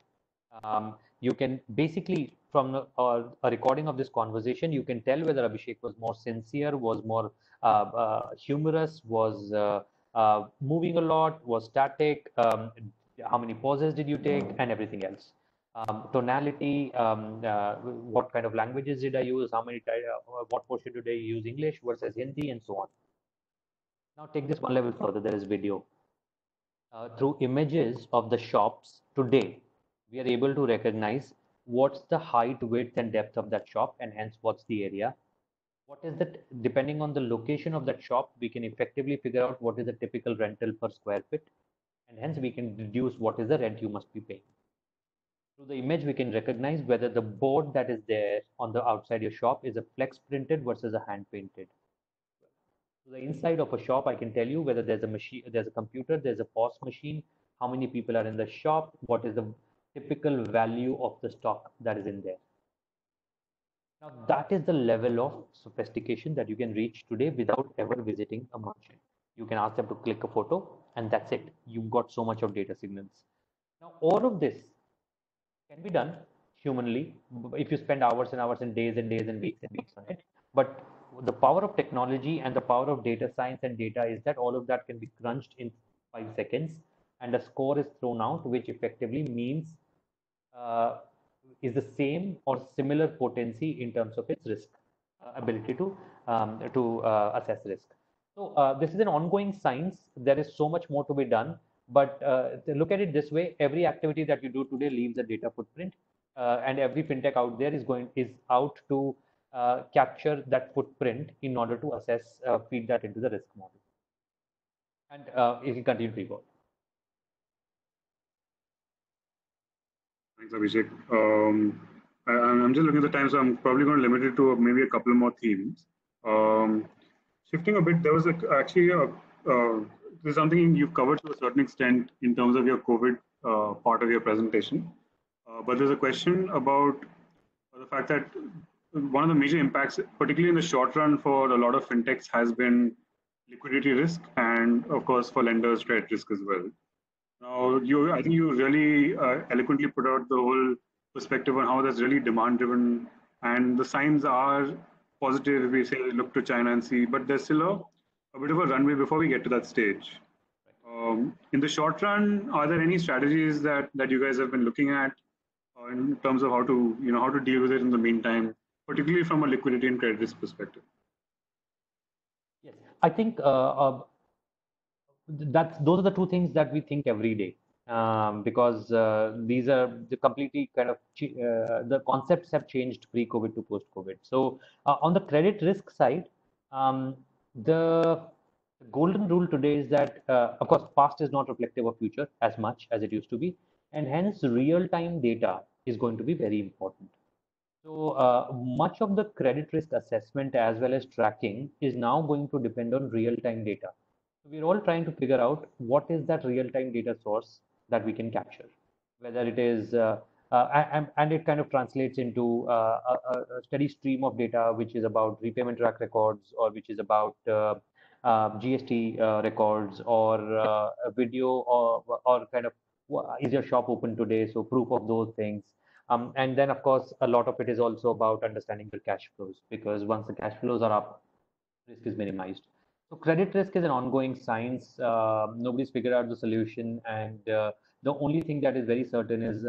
You can basically, from a recording of this conversation, you can tell whether Abhishek was more sincere, was more humorous, was moving a lot, was static, how many pauses did you take, and everything else. Tonality, what kind of languages did I use, what portion did I use English versus Hindi, and so on. Now take this one level further, there is video. Through images of the shops today, we are able to recognize what's the height, width, and depth of that shop, and hence what's the area. What is that? Depending on the location of that shop, we can effectively figure out what is the typical rental per square feet, and hence we can deduce what is the rent you must be paying. Through the image, we can recognize whether the board that is there on the outside your shop is a flex printed versus a hand painted. So the inside of a shop, I can tell you whether there's a machine, there's a computer, there's a POS machine, how many people are in the shop, what is the typical value of the stock that is in there. Now that is the level of sophistication that you can reach today without ever visiting a merchant. You can ask them to click a photo and that's it. You've got so much of data signals. Now all of this can be done humanly if you spend hours and hours and days and weeks on it. But the power of technology and the power of data science and data is that all of that can be crunched in 5 seconds and a score is thrown out, which effectively means is the same or similar potency in terms of its risk ability to assess risk. So this is an ongoing science. There is so much more to be done. But look at it this way: every activity that you do today leaves a data footprint, and every fintech out there is out to capture that footprint in order to assess, feed that into the risk model, and it will continue to evolve. Thanks, Abhishek. I'm just looking at the time, so I'm probably going to limit it to maybe a couple more themes. Shifting a bit, there was there's something you've covered to a certain extent in terms of your COVID part of your presentation. But there's a question about the fact that one of the major impacts, particularly in the short run for a lot of fintechs, has been liquidity risk and, of course, for lenders, credit risk as well. Now, I think you really eloquently put out the whole perspective on how that's really demand-driven, and the signs are positive if we say look to China and see, but there's still a bit of a runway before we get to that stage. In the short run, are there any strategies that you guys have been looking at in terms of how to deal with it in the meantime, particularly from a liquidity and credit risk perspective? Yes, I think those are the two things that we think every day, because these are the completely kind of the concepts have changed pre-COVID to post-COVID. So on the credit risk side, the The golden rule today is that, of course, past is not reflective of future as much as it used to be, and hence real-time data is going to be very important. So much of the credit risk assessment as well as tracking is now going to depend on real-time data. So we're all trying to figure out what is that real-time data source that we can capture, whether it is, and it kind of translates into a steady stream of data, which is about repayment track records, or which is about GST records, or a video, or kind of, is your shop open today? So proof of those things. And then, of course, a lot of it is also about understanding your cash flows, because once the cash flows are up, risk is minimized. So credit risk is an ongoing science. Nobody's figured out the solution, and the only thing that is very certain is,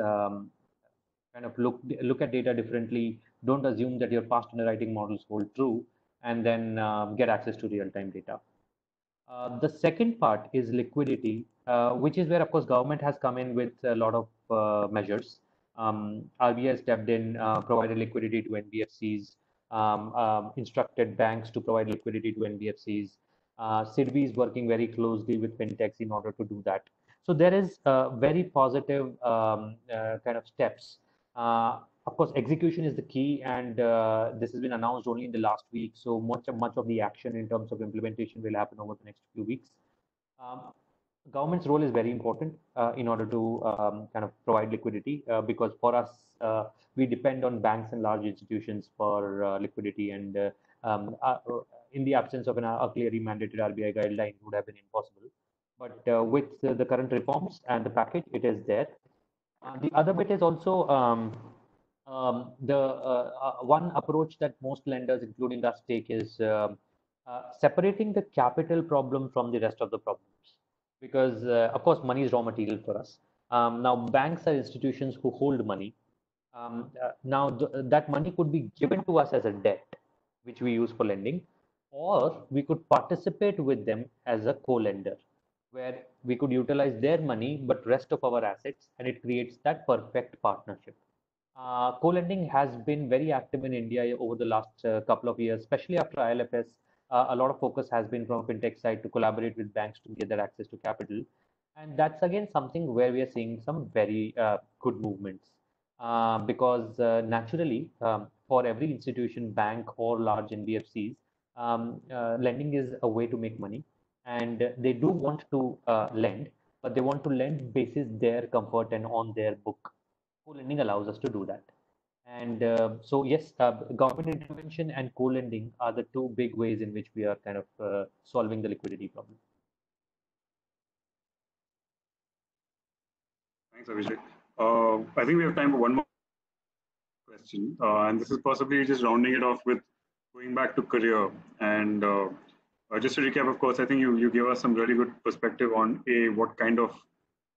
kind of look at data differently. Don't assume that your past underwriting models hold true, and then get access to real-time data. The second part is liquidity, which is where, of course, government has come in with a lot of measures. RBI has stepped in, provided liquidity to NBFCs, instructed banks to provide liquidity to NBFCs. SIDBI is working very closely with fintechs in order to do that. So there is very positive kind of steps. Of course, execution is the key, and this has been announced only in the last week. So much of the action in terms of implementation will happen over the next few weeks. Um, Government's role is very important in order to kind of provide liquidity, because for us, we depend on banks and large institutions for liquidity, and in the absence of a clearly mandated RBI guideline, it would have been impossible. But with the current reforms and the package, it is there. The other bit is also, the one approach that most lenders, including us, take is separating the capital problem from the rest of the problems. Because, of course, money is raw material for us. Now, banks are institutions who hold money. Now, that money could be given to us as a debt, which we use for lending, or we could participate with them as a co-lender, where we could utilize their money but rest of our assets, and it creates that perfect partnership. Co-lending has been very active in India over the last couple of years, especially after ILFS. A lot of focus has been from fintech side to collaborate with banks to get that access to capital, and that's again something where we are seeing some very good movements. Because naturally, for every institution, bank or large NBFCs, lending is a way to make money, and they do want to lend, but they want to lend basis their comfort and on their book. Co-lending allows us to do that. And so, yes, government intervention and co-lending are the two big ways in which we are kind of solving the liquidity problem. Thanks, Abhishek. I think we have time for one more question, and this is possibly just rounding it off with going back to career. And just to recap, of course, I think you gave us some really good perspective on what kind of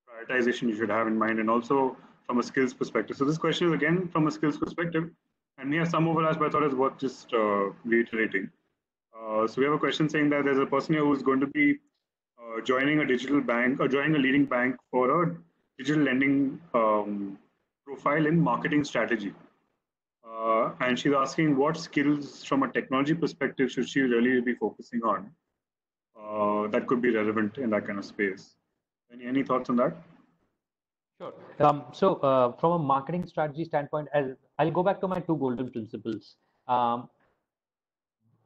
prioritization you should have in mind, and also from a skills perspective. So this question is again from a skills perspective, and we have some overlaps, but I thought it's worth just reiterating. So we have a question saying that there's a person here who's going to be joining a digital bank or joining a leading bank for a digital lending profile in marketing strategy. And she's asking what skills from a technology perspective should she really be focusing on that could be relevant in that kind of space. Any thoughts on that? Sure. So, from a marketing strategy standpoint, I'll go back to my two golden principles.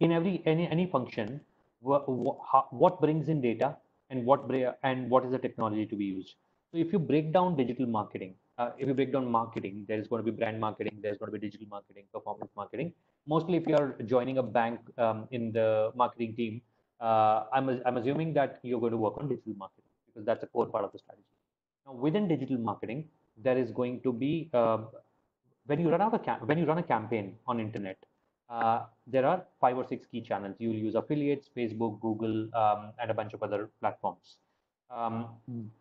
In any function, what brings in data, and what is the technology to be used. So if you break down digital marketing, if you break down marketing, there is going to be brand marketing, there's going to be digital marketing, performance marketing. Mostly, if you are joining a bank in the marketing team, I'm assuming that you're going to work on digital marketing, because that's a core part of the strategy. Now, within digital marketing, there is going to be, when you run a campaign on internet, there are 5 or 6 key channels. You'll use affiliates, Facebook, Google, and a bunch of other platforms.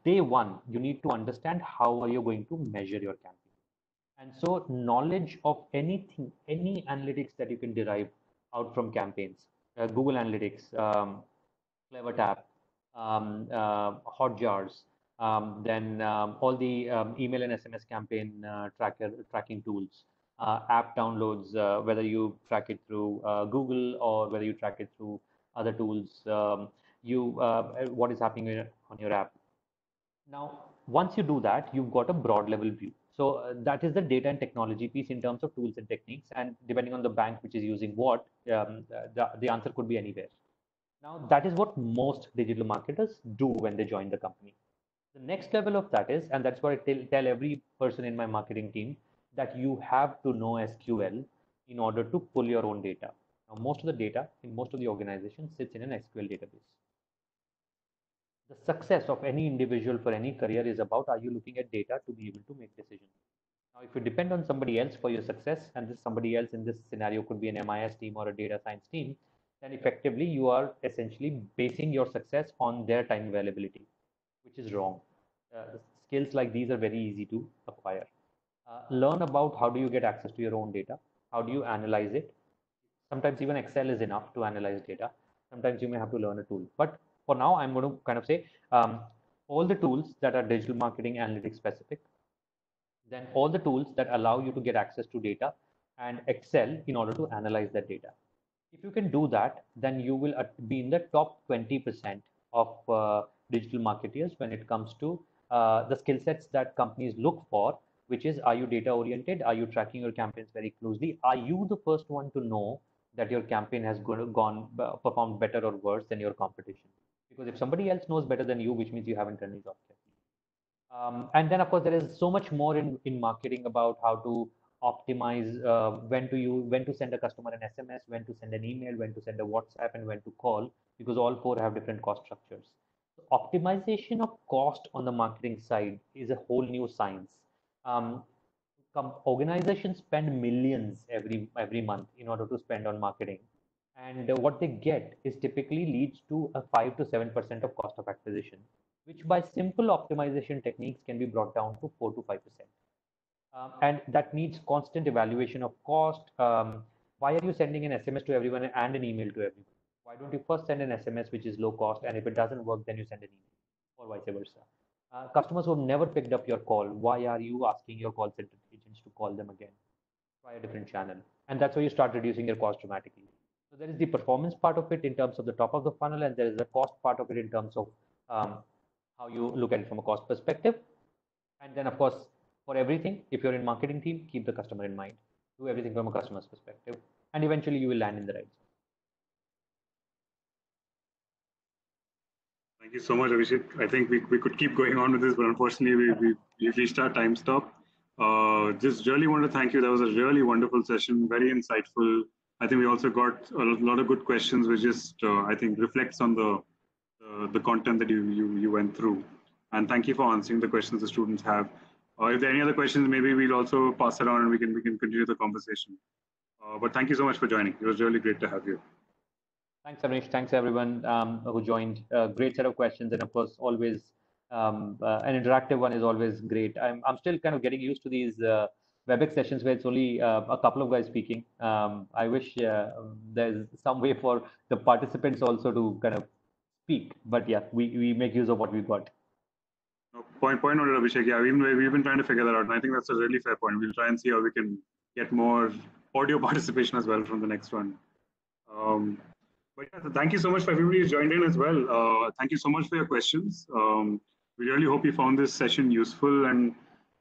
Day one, you need to understand how are you going to measure your campaign. And so knowledge of anything, any analytics that you can derive out from campaigns, Google Analytics, CleverTap, Hotjars, then all the email and SMS campaign tracking tools, app downloads, whether you track it through Google or whether you track it through other tools, what is happening on your app. Now, once you do that, you've got a broad level view. So that is the data and technology piece in terms of tools and techniques. And depending on the bank which is using what, the answer could be anywhere. Now, that is what most digital marketers do when they join the company. The next level of that is, and that's what I tell every person in my marketing team, that you have to know SQL in order to pull your own data. Now, most of the data in most of the organizations sits in an SQL database. The success of any individual for any career is about, are you looking at data to be able to make decisions? Now, if you depend on somebody else for your success, and this somebody else in this scenario could be an MIS team or a data science team, then effectively you are essentially basing your success on their time availability, which is wrong. Skills like these are very easy to acquire. Learn about how do you get access to your own data, how do you analyze it. Sometimes even Excel is enough to analyze data. Sometimes you may have to learn a tool. But for now, I'm going to kind of say all the tools that are digital marketing analytics specific, then all the tools that allow you to get access to data, and Excel in order to analyze that data. If you can do that, then you will be in the top 20% of digital marketers when it comes to the skill sets that companies look for, which is, are you data oriented? Are you tracking your campaigns very closely? Are you the first one to know that your campaign has performed better or worse than your competition? Because if somebody else knows better than you, which means you haven't done your job correctly. And then, of course, there is so much more in marketing about how to optimize when to send a customer an SMS, when to send an email, when to send a WhatsApp, and when to call, because all four have different cost structures. So optimization of cost on the marketing side is a whole new science. Um, Organizations spend millions every month in order to spend on marketing, and what they get is typically leads to a 5 to 7% of cost of acquisition, which by simple optimization techniques can be brought down to 4 to 5%. And that needs constant evaluation of cost. Why are you sending an SMS to everyone and an email to everyone? Why don't you first send an SMS which is low cost, and if it doesn't work, then you send an email, or vice versa? Customers who have never picked up your call, why are you asking your call center agents to call them again? Try a different channel. And that's where you start reducing your cost dramatically. So there is the performance part of it in terms of the top of the funnel, and there is the cost part of it in terms of how you look at it from a cost perspective. And then, of course, for everything, if you're in marketing team, keep the customer in mind. Do everything from a customer's perspective, and eventually you will land in the right spot. Thank you so much, Abhishek. I think we could keep going on with this, but unfortunately, we've reached our time stop. Just really want to thank you. That was a really wonderful session, very insightful. I think we also got a lot of good questions, which just I think reflects on the content that you went through. And thank you for answering the questions the students have. If there are any other questions, maybe we'll also pass it on and we can continue the conversation. But thank you so much for joining. It was really great to have you. Thanks, Amish. Thanks, everyone who joined. Great set of questions, and of course, always an interactive one is always great. I'm still kind of getting used to these WebEx sessions where it's only a couple of guys speaking. I wish there's some way for the participants also to kind of speak, but yeah, we make use of what we've got. No, point noted, Abhishek. Yeah, we've been trying to figure that out, and I think that's a really fair point. We'll try and see how we can get more audio participation as well from the next one. But yeah, thank you so much for everybody who's joined in as well. Thank you so much for your questions. We really hope you found this session useful, and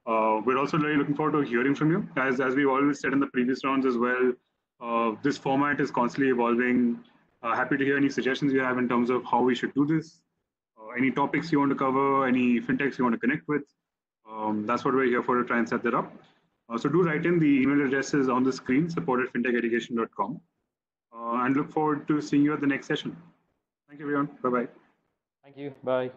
we're also really looking forward to hearing from you. As we've always said in the previous rounds as well, this format is constantly evolving. Happy to hear any suggestions you have in terms of how we should do this. Any topics you want to cover, any fintechs you want to connect with. That's what we're here for, to try and set that up. So do write in. The email address is on the screen, support@fintecheducation.com. And look forward to seeing you at the next session. Thank you, everyone. Bye-bye. Thank you. Bye.